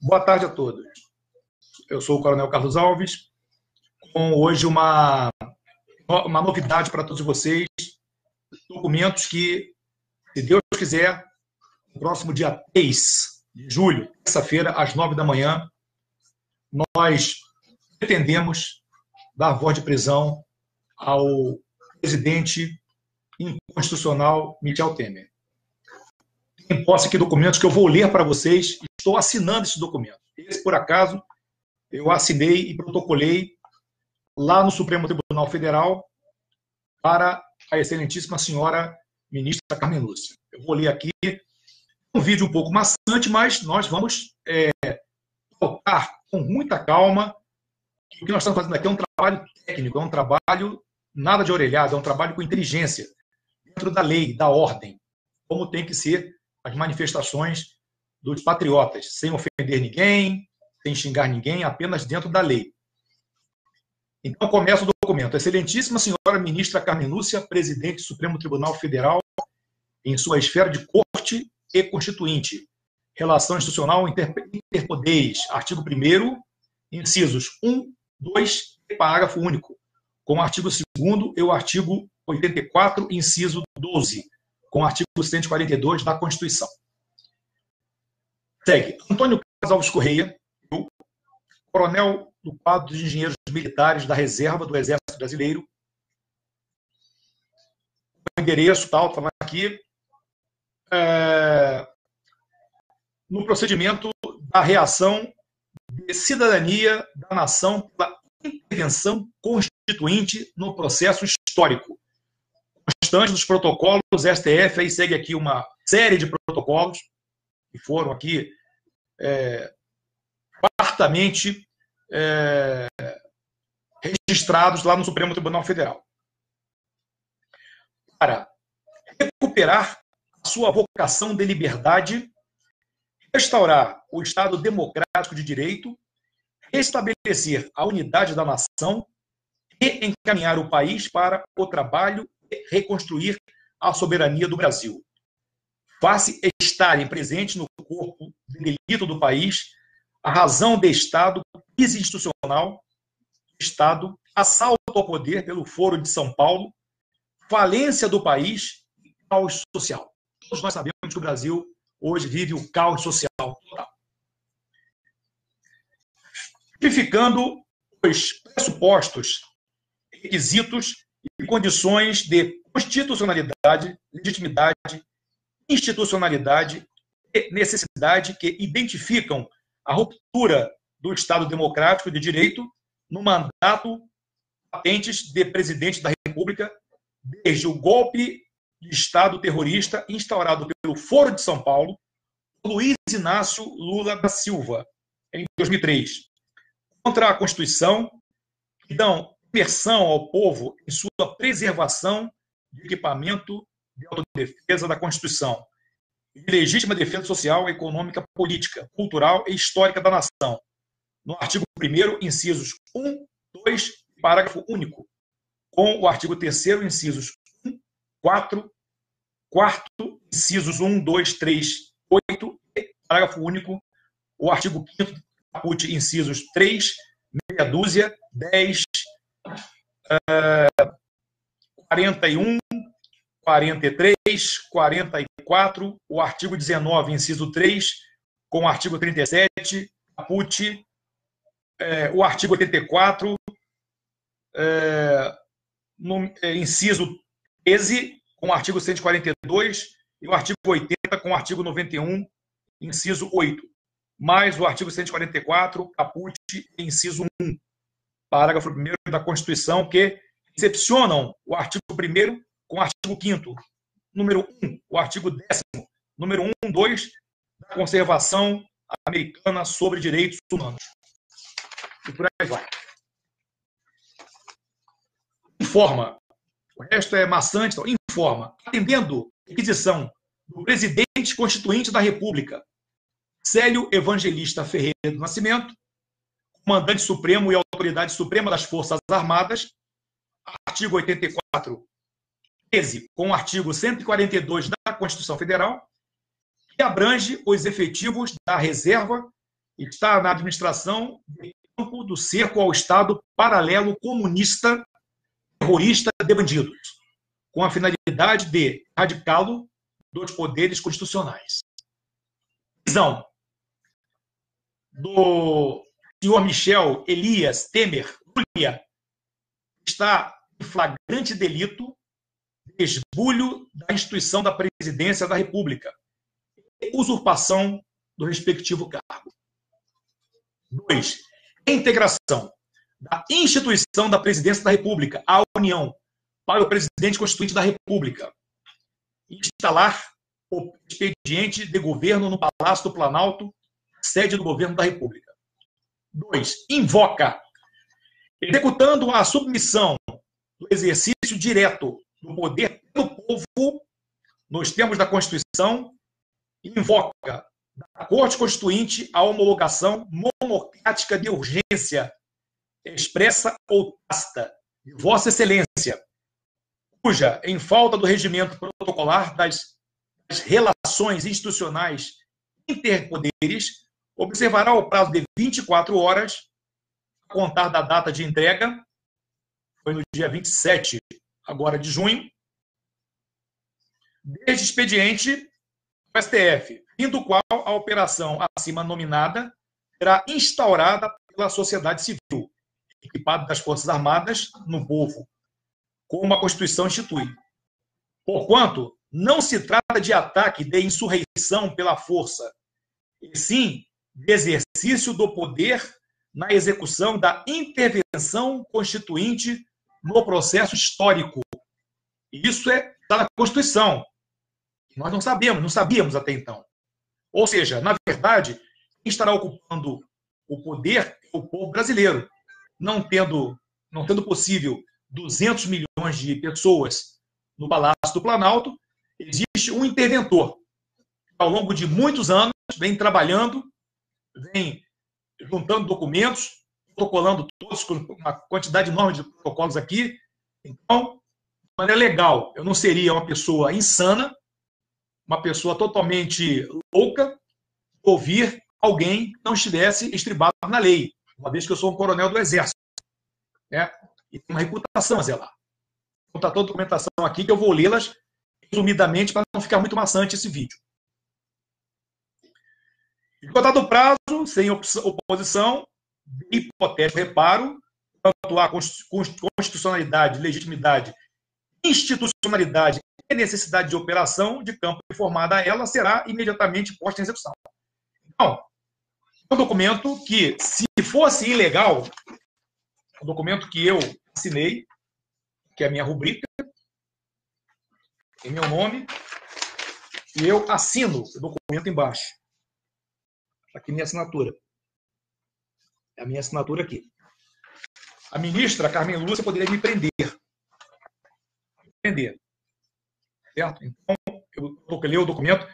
Boa tarde a todos. Eu sou o Coronel Carlos Alves, com hoje uma novidade para todos vocês, documentos que, se Deus quiser, no próximo dia 3 de julho, terça-feira, às 9 da manhã, nós pretendemos dar voz de prisão ao presidente inconstitucional Michel Temer. Tem posse aqui documentos que eu vou ler para vocês. Estou assinando esses documentos. Esse, por acaso, eu assinei e protocolei lá no Supremo Tribunal Federal para a excelentíssima senhora ministra Carmen Lúcia. Eu vou ler aqui um vídeo um pouco maçante, mas nós vamos tocar com muita calma. O que nós estamos fazendo aqui é um trabalho técnico, é um trabalho nada de orelhada, é um trabalho com inteligência, dentro da lei, da ordem, como tem que ser as manifestações dos patriotas, sem ofender ninguém, sem xingar ninguém, apenas dentro da lei. Então, começa o documento. Excelentíssima senhora ministra Carmen Lúcia, presidente do Supremo Tribunal Federal, em sua esfera de corte e constituinte. Relação institucional interpoderes. Artigo 1º, incisos 1, 2 e parágrafo único. Com o artigo 2º e o artigo 84, inciso 12. Com o artigo 142 da Constituição. Segue. Antônio Carlos Alves Correia, coronel do quadro de engenheiros militares da reserva do Exército Brasileiro. O endereço, tal, está aqui. No procedimento da reação de cidadania da nação pela intervenção constituinte no processo histórico. Constante dos protocolos STF, aí segue aqui uma série de protocolos que foram aqui fartamente registrados lá no Supremo Tribunal Federal. Para recuperar a sua vocação de liberdade, restaurar o Estado democrático de direito, restabelecer a unidade da nação e encaminhar o país para o trabalho e reconstruir a soberania do Brasil. Face estarem presentes no corpo de delito do país a razão de Estado, crise institucional, Estado, assalto ao poder pelo Foro de São Paulo, falência do país e caos social. Todos nós sabemos que o Brasil hoje vive o caos social total. Verificando os pressupostos, requisitos e condições de constitucionalidade, legitimidade, institucionalidade e necessidade que identificam a ruptura do Estado democrático de direito no mandato patentes de presidente da República desde o golpe de Estado terrorista instaurado pelo Foro de São Paulo, Luiz Inácio Lula da Silva, em 2003, contra a Constituição, que dão imersão ao povo em sua preservação de equipamento de autodefesa da Constituição, de legítima defesa social, econômica, política, cultural e histórica da nação. No artigo 1º, incisos 1, 2, parágrafo único, com o artigo 3º, incisos 1, 4, 4º, incisos 1, 2, 3, 8, e parágrafo único, o artigo 5º, caput, incisos 3, meia dúzia, 10, 41, 43, 44, o artigo 19, inciso 3, com o artigo 37, caput, o artigo 84, inciso 13, com o artigo 142, e o artigo 80, com o artigo 91, inciso 8, mais o artigo 144, caput, inciso 1, parágrafo 1º da Constituição, que excepcionam o artigo 1º com o artigo 5º, número 1, o artigo 10º, número 1, 2, da Conservação Americana sobre Direitos Humanos. E por aí vai. Informa, o resto é maçante, então, informa, atendendo a requisição do presidente constituinte da República, Célio Evangelista Ferreira do Nascimento, comandante supremo e autoridade suprema das Forças Armadas, artigo 84, 13, com o artigo 142 da Constituição Federal, que abrange os efetivos da reserva está na administração do campo do cerco ao Estado paralelo comunista, terrorista de bandidos, com a finalidade de erradicá-lo dos poderes constitucionais. Prisão do senhor Michel Elias Temer Lulia está em flagrante delito de esbulho da instituição da presidência da República e usurpação do respectivo cargo. 2. Integração da instituição da presidência da República à União para o presidente constituinte da República. Instalar o expediente de governo no Palácio do Planalto, sede do governo da República. 2. Invoca, executando a submissão do exercício direto do poder do povo, nos termos da Constituição, invoca da Corte Constituinte a homologação monocrática de urgência, expressa ou tácita, de Vossa Excelência, cuja, em falta do regimento protocolar das relações institucionais interpoderes, observará o prazo de 24 horas, a contar da data de entrega, foi no dia 27 agora de junho, desde expediente do STF, fim do qual a operação acima nominada será instaurada pela sociedade civil, equipada das Forças Armadas no povo, como a Constituição institui. Porquanto, não se trata de ataque de insurreição pela força, e sim de exercício do poder na execução da intervenção constituinte no processo histórico. Isso está na Constituição. Nós não sabíamos até então. Ou seja, na verdade, quem estará ocupando o poder é o povo brasileiro. Não tendo possível 200 milhões de pessoas no Palácio do Planalto, existe um interventor que, ao longo de muitos anos, vem trabalhando, vem juntando documentos, protocolando todos, com uma quantidade enorme de protocolos aqui. Então, de maneira legal, eu não seria uma pessoa insana, uma pessoa totalmente louca, ouvir alguém que não estivesse estribado na lei, uma vez que eu sou um coronel do Exército, né? E tem uma reputação a zelar. Então, está toda a documentação aqui que eu vou lê-las resumidamente para não ficar muito maçante esse vídeo. Esgotado o prazo, sem oposição, hipotético reparo, quanto à constitucionalidade, legitimidade, institucionalidade e necessidade de operação de campo informada a ela, será imediatamente posta em execução. Então, é um documento que, se fosse ilegal, um documento que eu assinei, que é a minha rubrica, em meu nome, e eu assino o documento embaixo. Aqui minha assinatura. É a minha assinatura aqui. A ministra Carmen Lúcia poderia me prender. Certo? Então, eu li o documento.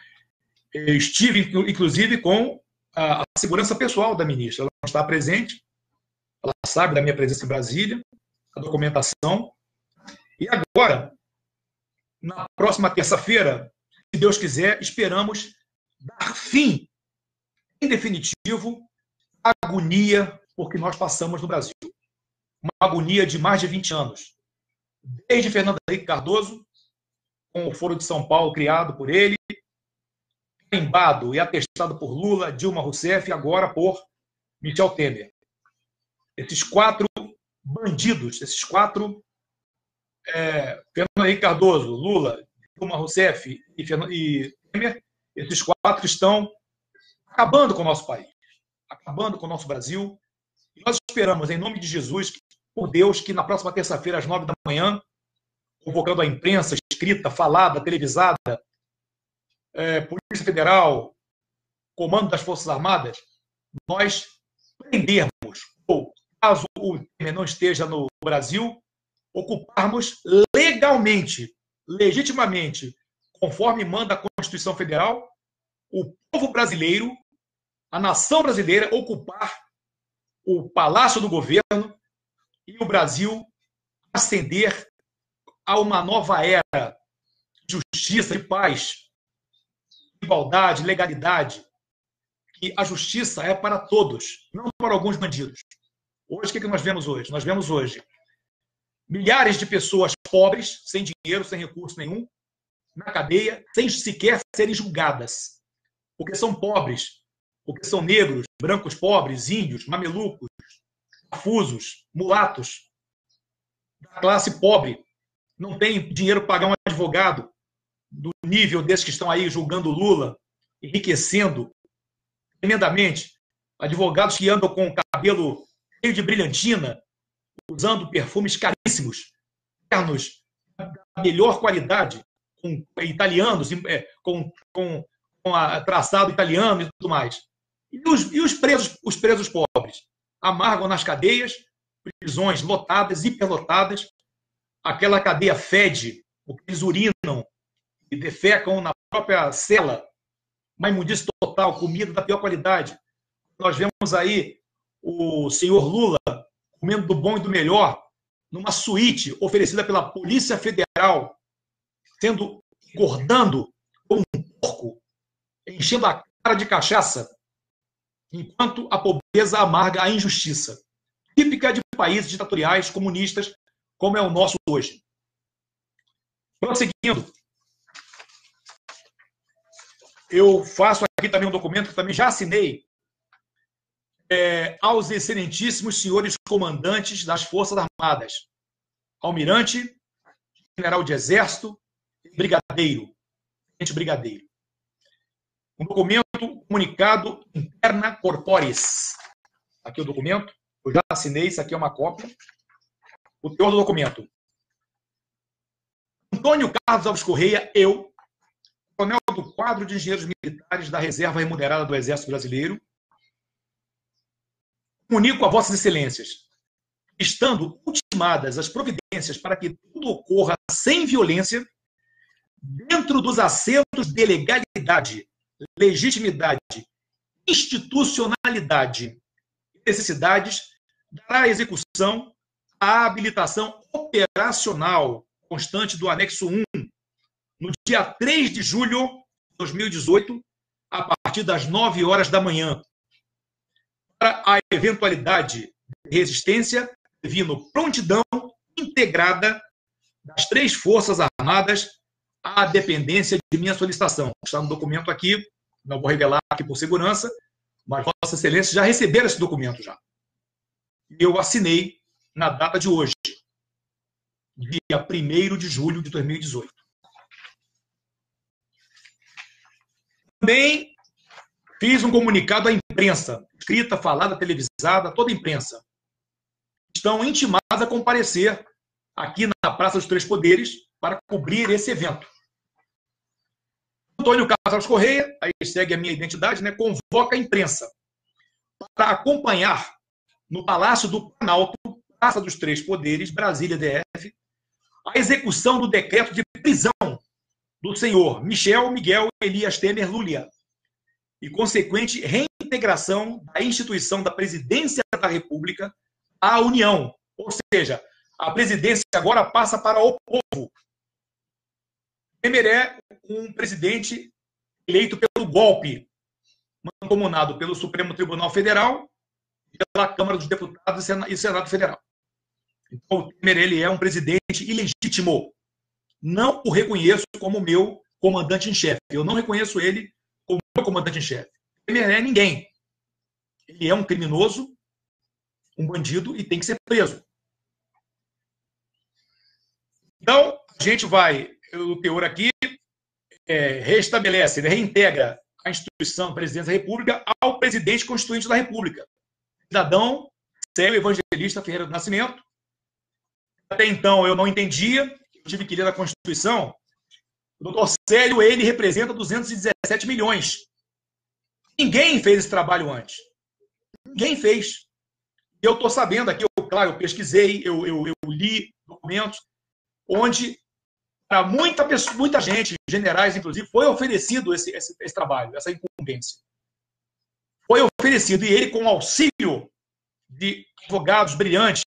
Eu estive, inclusive, com a segurança pessoal da ministra. Ela não está presente. Ela sabe da minha presença em Brasília, a documentação. E agora, na próxima terça-feira, se Deus quiser, esperamos dar fim, em definitivo, à agonia por que nós passamos no Brasil. Uma agonia de mais de 20 anos. Desde Fernando Henrique Cardoso, com o Foro de São Paulo criado por ele, carimbado e atestado por Lula, Dilma Rousseff e agora por Michel Temer. Esses 4 bandidos, esses 4, Fernando Henrique Cardoso, Lula, Dilma Rousseff e Temer, esses 4 estão acabando com o nosso país, acabando com o nosso Brasil. E nós esperamos, em nome de Jesus, por Deus, que na próxima terça-feira, às 9 da manhã, convocando a imprensa escrita, falada, televisada, Polícia Federal, Comando das Forças Armadas, nós prendermos, ou caso o Temer não esteja no Brasil, ocuparmos legalmente, legitimamente, conforme manda a Constituição Federal, o povo brasileiro, a nação brasileira, ocupar o Palácio do Governo e o Brasil ascender a uma nova era de justiça, de paz, de igualdade, legalidade, que a justiça é para todos, não para alguns bandidos. Hoje, o que nós vemos hoje? Nós vemos hoje milhares de pessoas pobres, sem dinheiro, sem recurso nenhum, na cadeia, sem sequer serem julgadas, porque são pobres, porque são negros, brancos pobres, índios, mamelucos, confusos, mulatos, da classe pobre, não tem dinheiro para pagar um advogado do nível desses que estão aí julgando Lula, enriquecendo tremendamente, advogados que andam com o cabelo cheio de brilhantina, usando perfumes caríssimos, ternos da melhor qualidade, com italianos, com traçado italiano e tudo mais. E os presos pobres amargam nas cadeias, prisões lotadas, hiperlotadas, aquela cadeia fede, porque eles urinam e defecam na própria cela, uma imundície total, comida da pior qualidade. Nós vemos aí o senhor Lula comendo do bom e do melhor, numa suíte oferecida pela Polícia Federal, sendo engordando como um porco, enchendo a cara de cachaça, enquanto a pobreza amarga a injustiça, típica de países ditatoriais comunistas, como é o nosso hoje. Prosseguindo, eu faço aqui também um documento que também já assinei, aos excelentíssimos senhores comandantes das Forças Armadas, almirante, general de exército, brigadeiro, brigadeiro. Um documento comunicado interna corporis. Aqui o documento, eu já assinei, isso aqui é uma cópia. O teor do documento. Antônio Carlos Alves Correia, eu, coronel do quadro de engenheiros militares da Reserva Remunerada do Exército Brasileiro, comunico a vossas excelências, estando ultimadas as providências para que tudo ocorra sem violência, dentro dos assentos de legalidade, legitimidade, institucionalidade e necessidades, dará execução à habilitação operacional constante do anexo 1, no dia 3 de julho de 2018, a partir das 9 horas da manhã, para a eventualidade de resistência, devendo prontidão integrada das 3 Forças Armadas à dependência de minha solicitação. Está no documento aqui, não vou revelar aqui por segurança, mas Vossa Excelência já receberam esse documento já. E eu assinei na data de hoje, dia 1º de julho de 2018. Também fiz um comunicado à imprensa, escrita, falada, televisada, toda a imprensa. Estão intimados a comparecer aqui na Praça dos Três Poderes para cobrir esse evento. Antônio Carlos Correia, aí segue a minha identidade, né, convoca a imprensa para acompanhar no Palácio do Planalto, Praça dos Três Poderes, Brasília, DF, a execução do decreto de prisão do senhor Michel Miguel Elias Temer Lulia e consequente reintegração da instituição da Presidência da República à União. Ou seja, a presidência agora passa para o povo. Temer é um presidente eleito pelo golpe, mancomunado pelo Supremo Tribunal Federal e pela Câmara dos Deputados e Senado Federal. Então, o Temer ele é um presidente ilegítimo. Não o reconheço como meu comandante em chefe. Eu não reconheço ele como meu comandante em chefe. Temer é ninguém. Ele é um criminoso, um bandido e tem que ser preso. Então, a gente vai, o teor aqui, restabelece, reintegra a instituição da Presidência da República ao presidente constituinte da República. Cidadão Célio Evangelista Ferreira do Nascimento. Até então eu não entendia, eu tive que ler a Constituição. O doutor Célio, ele representa 217 milhões. Ninguém fez esse trabalho antes. Ninguém fez. Eu estou sabendo aqui, eu pesquisei, eu li documentos, onde para muita gente, generais inclusive, foi oferecido esse trabalho, essa incumbência. Foi oferecido, e ele, com auxílio de advogados brilhantes,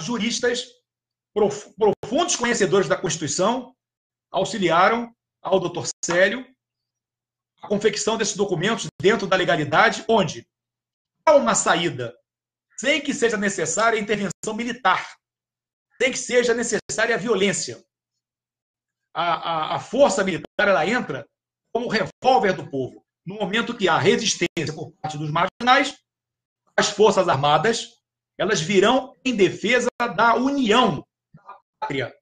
juristas, profundos conhecedores da Constituição, auxiliaram ao doutor Célio a confecção desses documentos dentro da legalidade, onde há uma saída sem que seja necessária a intervenção militar, sem que seja necessária a violência. A força militar ela entra como revólver do povo. No momento que há resistência por parte dos marginais, as forças armadas elas virão em defesa da união da pátria,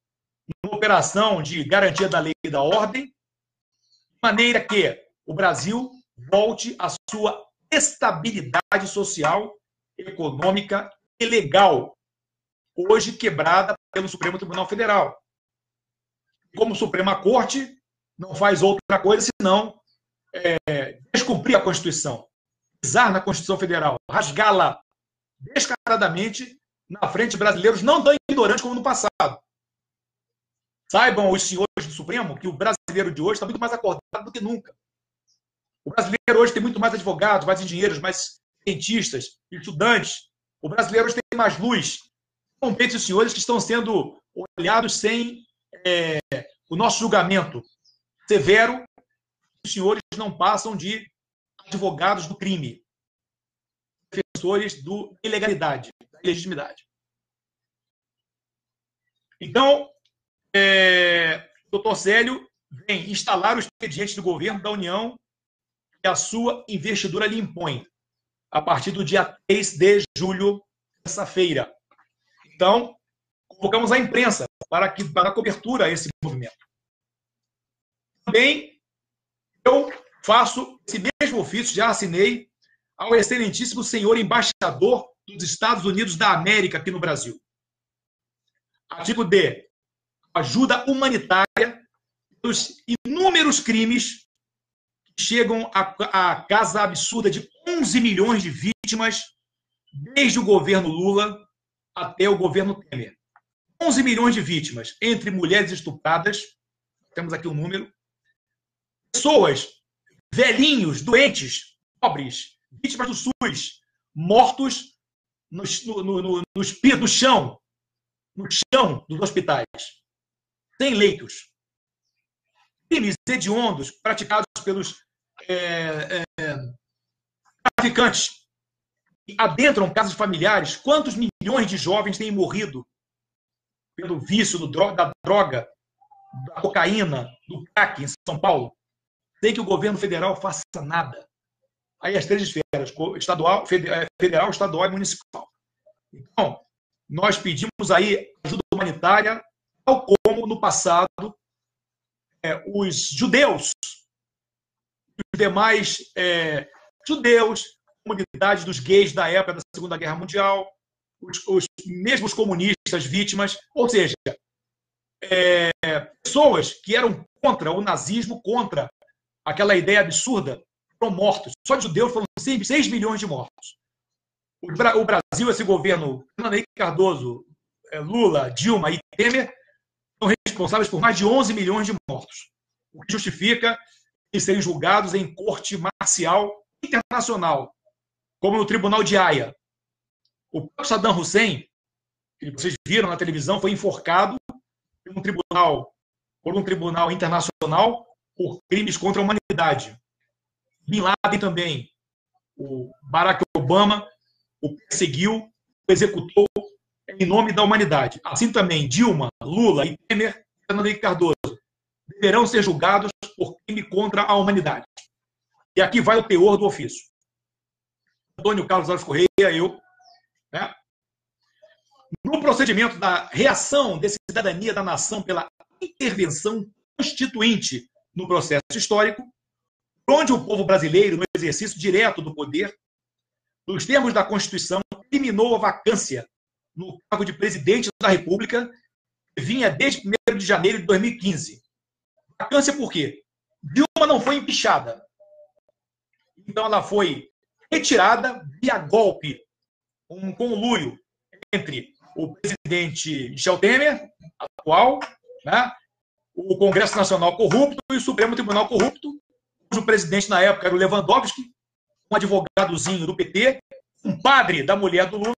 numa operação de garantia da lei e da ordem, de maneira que o Brasil volte à sua estabilidade social, econômica e legal, hoje quebrada pelo Supremo Tribunal Federal. Como Suprema Corte não faz outra coisa senão descumprir a Constituição, pisar na Constituição Federal, rasgá-la descaradamente na frente de brasileiros não tão ignorantes como no passado. Saibam os senhores do Supremo que o brasileiro de hoje está muito mais acordado do que nunca. O brasileiro hoje tem muito mais advogados, mais engenheiros, mais cientistas, estudantes. O brasileiro hoje tem mais luz. Compete os senhores que estão sendo olhados sem o nosso julgamento severo. Os senhores não passam de advogados do crime, defensores da ilegalidade, da ilegitimidade. Então, o doutor Célio vem instalar o expediente do governo da União que a sua investidura lhe impõe, a partir do dia 3 de julho, terça-feira. Então, convocamos a imprensa para a cobertura a esse movimento. Também eu faço esse mesmo ofício, já assinei, ao excelentíssimo senhor embaixador dos Estados Unidos da América aqui no Brasil. Artigo D. Ajuda humanitária pelos inúmeros crimes que chegam à casa absurda de 11 milhões de vítimas desde o governo Lula até o governo Temer. 11 milhões de vítimas, entre mulheres estupradas, temos aqui um número, pessoas, velhinhos, doentes, pobres, vítimas do SUS, mortos no chão dos hospitais, sem leitos. Crimes hediondos praticados pelos traficantes que adentram casas familiares. Quantos milhões de jovens têm morrido pelo vício da droga, da cocaína, do crack em São Paulo, sem que o governo federal faça nada? Aí as três esferas, estadual, federal, estadual e municipal. Então, nós pedimos aí ajuda humanitária, tal como no passado os judeus, os demais judeus, comunidades dos gays da época da Segunda Guerra Mundial, os mesmos comunistas vítimas, ou seja, pessoas que eram contra o nazismo, contra aquela ideia absurda, foram mortos. Só de judeus foram 6 milhões de mortos. O Brasil, esse governo, Fernando Henrique Cardoso, Lula, Dilma e Temer, são responsáveis por mais de 11 milhões de mortos, o que justifica eles serem julgados em corte marcial internacional, como no Tribunal de Haia. O próprio Saddam Hussein, que vocês viram na televisão, foi enforcado por um tribunal internacional por crimes contra a humanidade. Bin Laden também. O Barack Obama o perseguiu, o executou em nome da humanidade. Assim também Dilma, Lula e Temer, Fernando Henrique Cardoso, deverão ser julgados por crime contra a humanidade. E aqui vai o teor do ofício. Antônio Carlos Alves Correia, eu, no procedimento da reação de cidadania da nação pela intervenção constituinte no processo histórico, onde o povo brasileiro, no exercício direto do poder, nos termos da Constituição, eliminou a vacância no cargo de presidente da República, que vinha desde 1º de janeiro de 2015. Vacância por quê? Dilma não foi empichada. Então ela foi retirada via golpe, um conluio entre o presidente Michel Temer, atual, o Congresso Nacional corrupto e o Supremo Tribunal corrupto, cujo presidente na época era o Lewandowski, um advogadozinho do PT, um padre da mulher do Lula,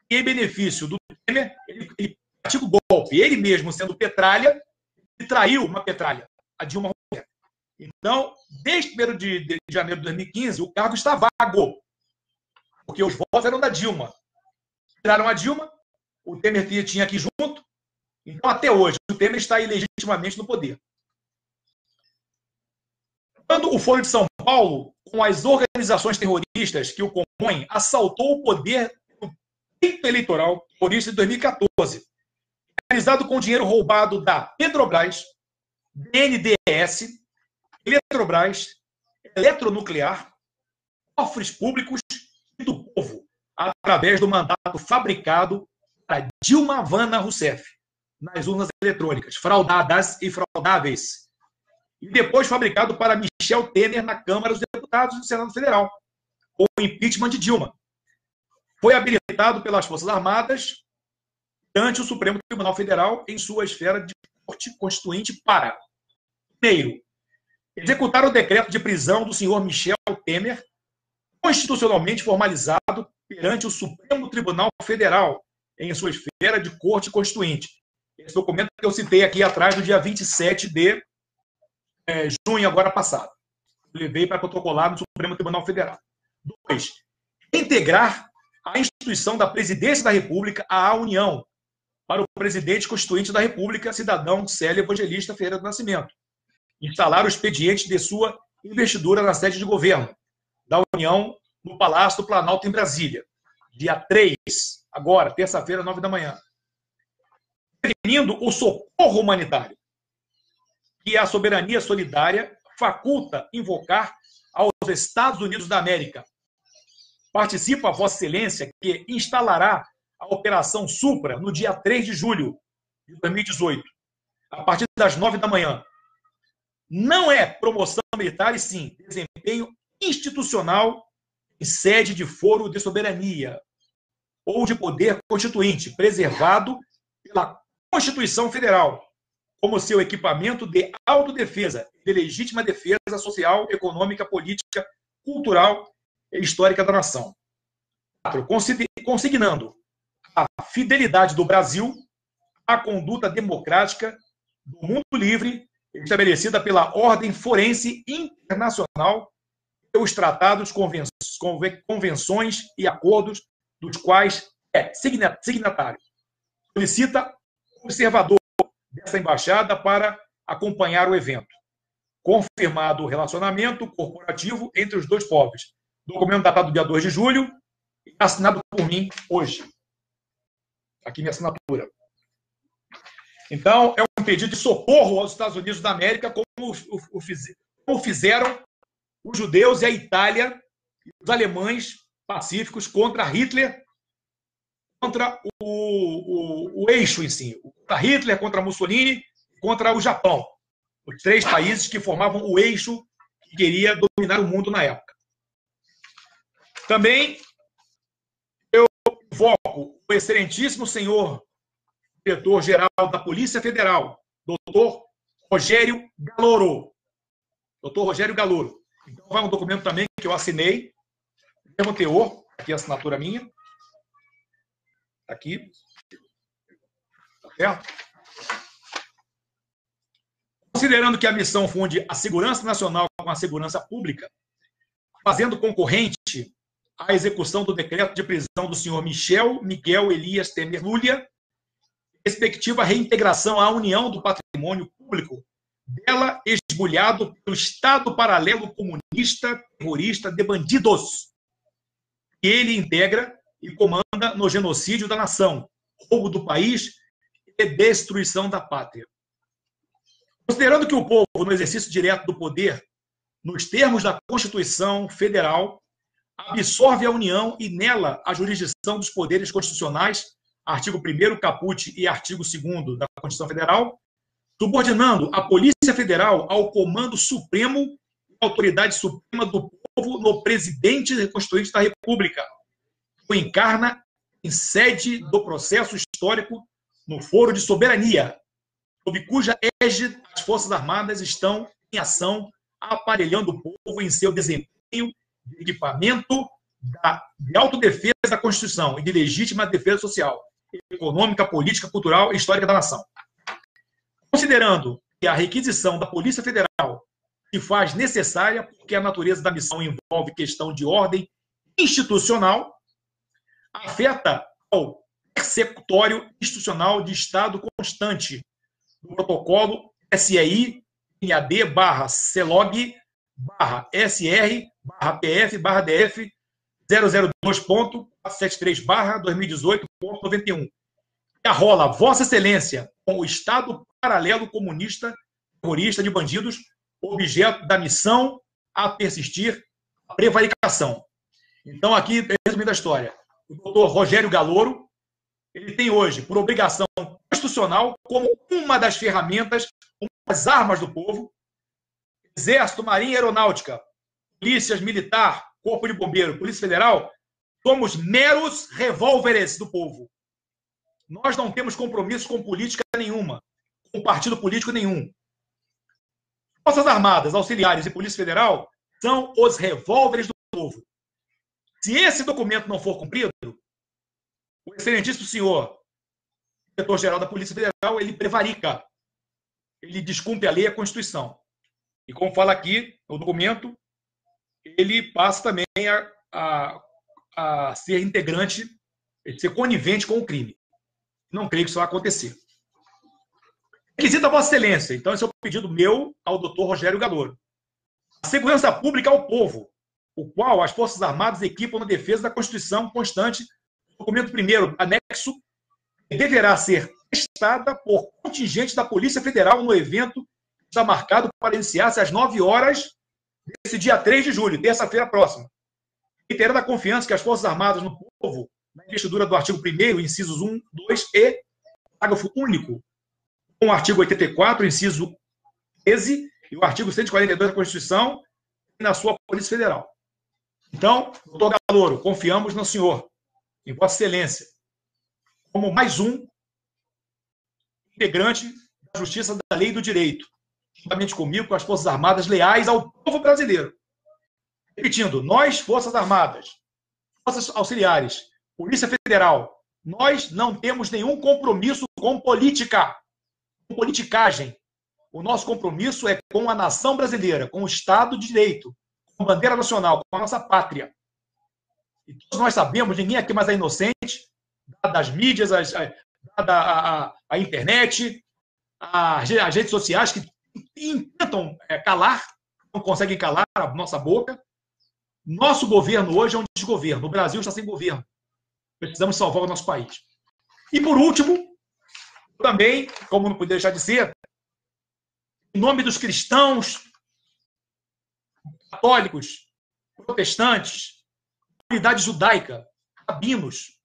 e em benefício do Temer, ele pratica o golpe. Ele mesmo, sendo petralha, e traiu uma petralha, a Dilma Rousseff. Então, desde 1º de janeiro de 2015, o cargo está vago, porque os votos eram da Dilma. Tiraram a Dilma, o Temer tinha aqui junto, então até hoje o Temer está ilegitimamente no poder. Quando o Folha de São Paulo, com as organizações terroristas que o compõem, assaltou o poder do pleito eleitoral terrorista de 2014, realizado com dinheiro roubado da Petrobras, BNDES, Eletrobras, Eletronuclear, cofres públicos e do povo, através do mandato fabricado para Dilma Havana Rousseff, nas urnas eletrônicas, fraudadas e fraudáveis, e depois fabricado para Michel Temer na Câmara dos Deputados e no Senado Federal, com o impeachment de Dilma. Foi habilitado pelas Forças Armadas perante o Supremo Tribunal Federal em sua esfera de corte constituinte para, primeiro, executar o decreto de prisão do senhor Michel Temer, constitucionalmente formalizado perante o Supremo Tribunal Federal em sua esfera de corte constituinte. Esse documento que eu citei aqui atrás, do dia 27 de junho, agora passado. Levei para protocolar no Supremo Tribunal Federal. 2. Integrar a instituição da Presidência da República à União para o presidente constituinte da República, cidadão Célio Evangelista Ferreira do Nascimento. Instalar o expediente de sua investidura na sede de governo da União no Palácio do Planalto, em Brasília. Dia 3, agora, terça-feira, 9 da manhã. Definindo o socorro humanitário, que a soberania solidária faculta invocar aos Estados Unidos da América. Participa Vossa Excelência, que instalará a Operação Supra no dia 3 de julho de 2018, a partir das 9 da manhã. Não é promoção militar, e sim desempenho institucional em sede de foro de soberania ou de poder constituinte, preservado pela Constituição Federal, como seu equipamento de autodefesa, de legítima defesa social, econômica, política, cultural e histórica da nação. 4. Consignando a fidelidade do Brasil à conduta democrática do mundo livre estabelecida pela Ordem Forense Internacional e os tratados, convenções e acordos dos quais é signatário. Solicita observador dessa embaixada para acompanhar o evento. Confirmado o relacionamento corporativo entre os dois povos. Documento datado dia 2 de julho e assinado por mim hoje. Aqui minha assinatura. Então, é um pedido de socorro aos Estados Unidos da América, como fizeram os judeus e a Itália, e os alemães pacíficos contra Hitler, contra o eixo em si. Contra Hitler, contra Mussolini, contra o Japão. Os 3 países que formavam o eixo que queria dominar o mundo na época. Também eu invoco o excelentíssimo senhor diretor-geral da Polícia Federal, doutor Rogério Galouro. Doutor Rogério Galouro. Então, vai um documento também que eu assinei, mesmo teor, aqui a assinatura minha. Aqui. Tá certo? Considerando que a missão funde a segurança nacional com a segurança pública, fazendo concorrente a execução do decreto de prisão do senhor Miguel Elias Temer Lulia, respectiva reintegração à União do Patrimônio Público, dela esbulhado pelo Estado paralelo comunista, terrorista de bandidos, que ele integra e comanda no genocídio da nação, roubo do país e destruição da pátria. Considerando que o povo, no exercício direto do poder, nos termos da Constituição Federal, absorve a União e nela a jurisdição dos poderes constitucionais, artigo 1º, caput, e artigo 2º da Constituição Federal, subordinando a Polícia Federal ao comando supremo e autoridade suprema do povo no presidente constituinte da República, que o encarna em sede do processo histórico no foro de soberania, sob cuja égide as Forças Armadas estão em ação, aparelhando o povo em seu desempenho de equipamento de autodefesa da Constituição e de legítima defesa social, econômica, política, cultural e histórica da nação. Considerando a requisição da Polícia Federal se faz necessária porque a natureza da missão envolve questão de ordem institucional, afeta ao executório institucional de Estado constante do protocolo SEI, NAD/CELOG /SR/PF/DF 002.473/2018.91. Que arrola Vossa Excelência com o Estado paralelo comunista terrorista de bandidos, objeto da missão a persistir a prevaricação. Então, aqui, resumindo a história, o doutor Rogério Galouro, ele tem hoje, por obrigação constitucional, como uma das ferramentas, uma das armas do povo, Exército, Marinha e Aeronáutica, Polícias Militar, Corpo de Bombeiro, Polícia Federal, somos meros revólveres do povo. Nós não temos compromisso com política nenhuma, com partido político nenhum. Forças Armadas, Auxiliares e Polícia Federal são os revólveres do povo. Se esse documento não for cumprido, o excelentíssimo senhor, diretor-geral da Polícia Federal, ele prevarica. Ele descumpre a lei e a Constituição. E como fala aqui no documento, ele passa também a ser integrante, ser conivente com o crime. Não creio que isso vai acontecer. Requisita Vossa Excelência. Então, esse é o pedido meu ao doutor Rogério Galouro. A segurança pública ao povo, o qual as Forças Armadas equipam na defesa da Constituição constante. Documento primeiro, anexo, deverá ser prestada por contingente da Polícia Federal no evento que está marcado para iniciar-se às 9 horas desse dia 3 de julho, terça-feira próxima. Reiterando a confiança que as Forças Armadas no povo, na investidura do artigo 1º, incisos 1, 2 e parágrafo único, com o artigo 84, inciso 13, e o artigo 142 da Constituição, e na sua Polícia Federal. Então, doutor Galouro, confiamos no senhor, em Vossa Excelência, como mais um integrante da Justiça, da Lei e do Direito, juntamente comigo, com as Forças Armadas leais ao povo brasileiro. Repetindo, nós, Forças Armadas, Forças Auxiliares, Polícia Federal, nós não temos nenhum compromisso com política, com politicagem. O nosso compromisso é com a nação brasileira, com o Estado de Direito, com a bandeira nacional, com a nossa pátria. E todos nós sabemos, ninguém aqui mais é inocente, das mídias, a internet, as redes sociais que tentam calar, não conseguem calar a nossa boca. Nosso governo hoje é um desgoverno. O Brasil está sem governo. Precisamos salvar o nosso país. E, por último, também, como não poderia deixar de ser, em nome dos cristãos, católicos, protestantes, comunidade judaica, rabinos,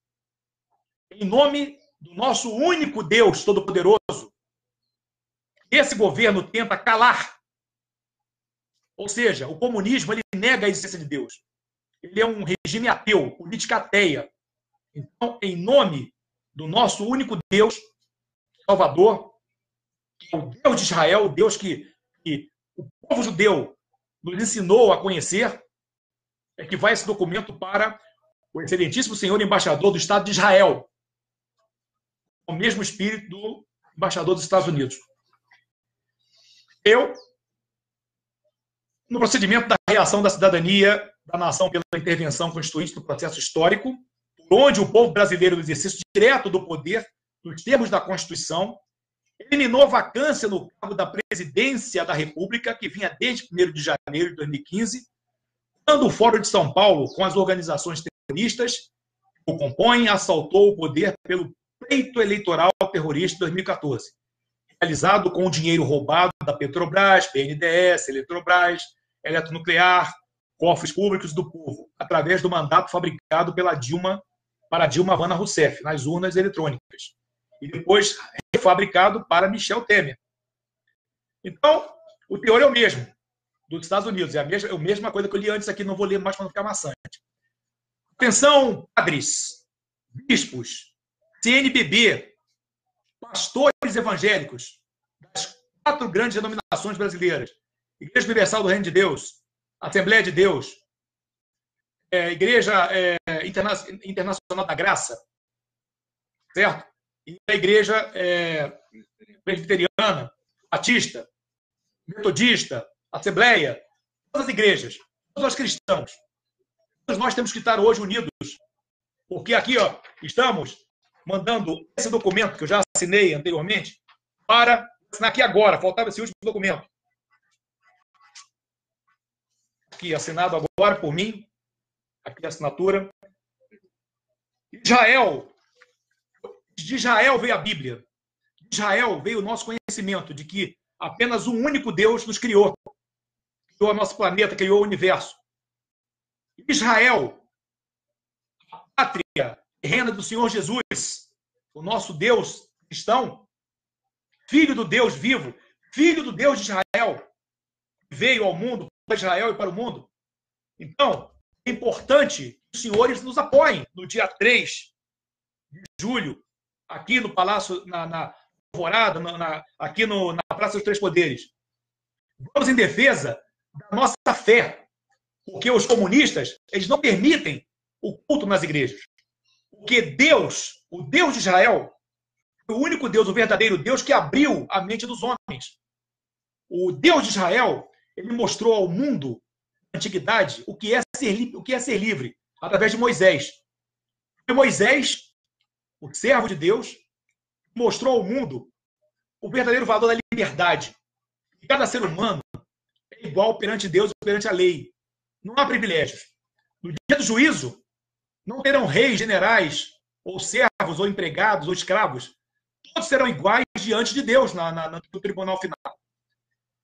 em nome do nosso único Deus Todo-Poderoso, esse governo tenta calar. Ou seja, o comunismo ele nega a existência de Deus. Ele é um regime ateu, política ateia. Então, em nome do nosso único Deus, Salvador, que é o Deus de Israel, o Deus que o povo judeu nos ensinou a conhecer, é que vai esse documento para o excelentíssimo senhor embaixador do Estado de Israel, com o mesmo espírito do embaixador dos Estados Unidos. Eu, no procedimento da reação da cidadania da nação pela intervenção constituinte no processo histórico, por onde o povo brasileiro, no exercício direto do poder, nos termos da Constituição, eliminou a vacância no cargo da presidência da República, que vinha desde 1º de janeiro de 2015, quando o Fórum de São Paulo, com as organizações terroristas que o compõem, assaltou o poder pelo pleito eleitoral terrorista de 2014, realizado com o dinheiro roubado da Petrobras, BNDES, Eletrobras, Eletronuclear, cofres públicos do povo, através do mandato fabricado pela Dilma, para Dilma Havana Rousseff, nas urnas eletrônicas, e depois refabricado para Michel Temer. Então, o teor é o mesmo dos Estados Unidos, é a mesma coisa que eu li antes aqui, não vou ler mais para não ficar maçante. Atenção, padres, bispos, CNBB, pastores evangélicos das 4 grandes denominações brasileiras: Igreja Universal do Reino de Deus, Assembleia de Deus, Igreja Internacional da Graça, certo? E a Igreja Presbiteriana, batista, metodista, assembleia, todas as igrejas, todos os cristãos. Todos nós temos que estar hoje unidos, porque aqui, ó, estamos mandando esse documento que eu já assinei anteriormente para assinar aqui agora. Faltava esse último documento. Aqui, assinado agora por mim. Aqui a assinatura. De Israel veio a Bíblia. De Israel veio o nosso conhecimento de que apenas um único Deus nos criou. Criou o nosso planeta, criou o universo. Israel, a pátria terrena do Senhor Jesus, o nosso Deus cristão, filho do Deus vivo, filho do Deus de Israel, veio ao mundo, para Israel e para o mundo. Então, é importante que os senhores nos apoiem no dia 3 de julho, aqui no Palácio, na Alvorada, aqui na Praça dos Três Poderes. Vamos em defesa da nossa fé, porque os comunistas, eles não permitem o culto nas igrejas. Porque Deus, o Deus de Israel, é o único Deus, o verdadeiro Deus que abriu a mente dos homens. O Deus de Israel, ele mostrou ao mundo, na antiguidade, o que é ser livre, através de Moisés. E Moisés, o servo de Deus, mostrou ao mundo o verdadeiro valor da liberdade. E cada ser humano é igual perante Deus e perante a lei. Não há privilégios. No dia do juízo, não terão reis, generais, ou servos, ou empregados, ou escravos. Todos serão iguais diante de Deus no tribunal final.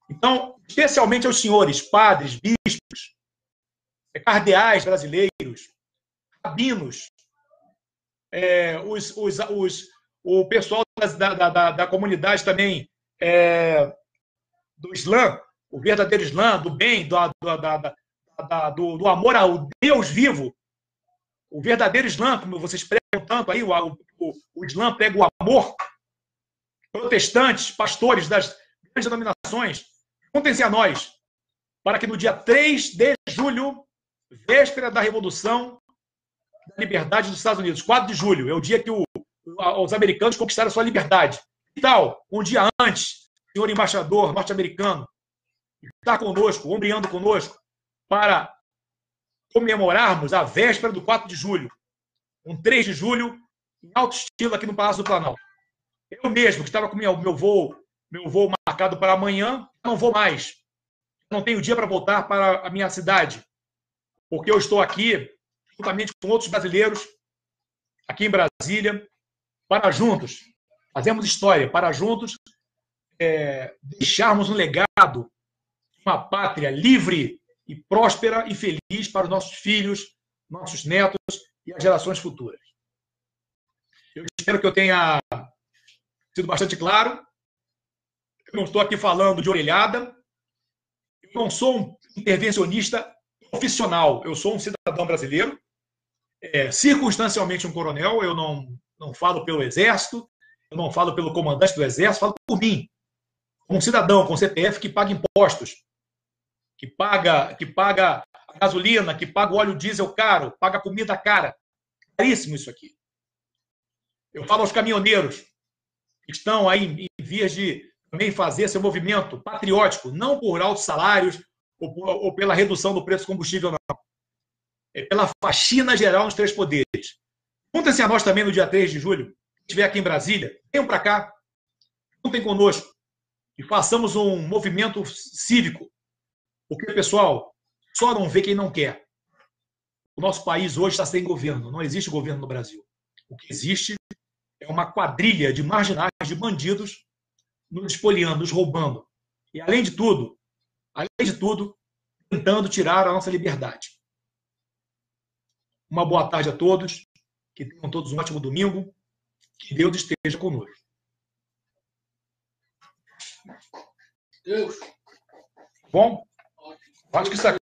Então, especialmente aos senhores, padres, bispos, cardeais brasileiros, rabinos, o pessoal da comunidade também do Islã, o verdadeiro Islã, do bem, do amor ao Deus vivo, o verdadeiro Islã, como vocês pregam tanto aí, o Islã prega o amor. Protestantes, pastores das grandes denominações, juntem-se a nós, para que no dia 3 de julho, véspera da Revolução da Liberdade dos Estados Unidos, 4 de julho, é o dia que os americanos conquistaram a sua liberdade. E tal, um dia antes, senhor embaixador norte-americano, está conosco, ombreando conosco, para comemorarmos a véspera do 4 de julho, um 3 de julho, em alto estilo aqui no Palácio do Planalto. Eu mesmo, que estava com meu voo marcado para amanhã, não vou mais. Não tenho dia para voltar para a minha cidade, porque eu estou aqui, juntamente com outros brasileiros, aqui em Brasília, para juntos fazermos história, para juntos deixarmos um legado, uma pátria livre e próspera e feliz para os nossos filhos, nossos netos e as gerações futuras. Eu espero que eu tenha sido bastante claro. Eu não estou aqui falando de orelhada. Eu não sou um intervencionista profissional. Eu sou um cidadão brasileiro, circunstancialmente um coronel. Eu não falo pelo Exército, eu não falo pelo comandante do Exército, falo por mim. Um cidadão com CPF que paga impostos, que paga a gasolina, que paga o óleo diesel caro, paga a comida cara. Caríssimo isso aqui. Eu falo aos caminhoneiros que estão aí em vias de também fazer seu movimento patriótico, não por altos salários ou pela redução do preço do combustível, não. É pela faxina geral nos três poderes. Juntem-se a nós também no dia 3 de julho, se estiver aqui em Brasília, venham para cá, juntem conosco e façamos um movimento cívico. Porque, pessoal, só não vê quem não quer. O nosso país hoje está sem governo, não existe governo no Brasil. O que existe é uma quadrilha de marginais, de bandidos, nos espoliando, nos roubando. E, além de tudo, tentando tirar a nossa liberdade. Uma boa tarde a todos, que tenham todos um ótimo domingo, que Deus esteja conosco. Deus. Bom, acho que isso aqui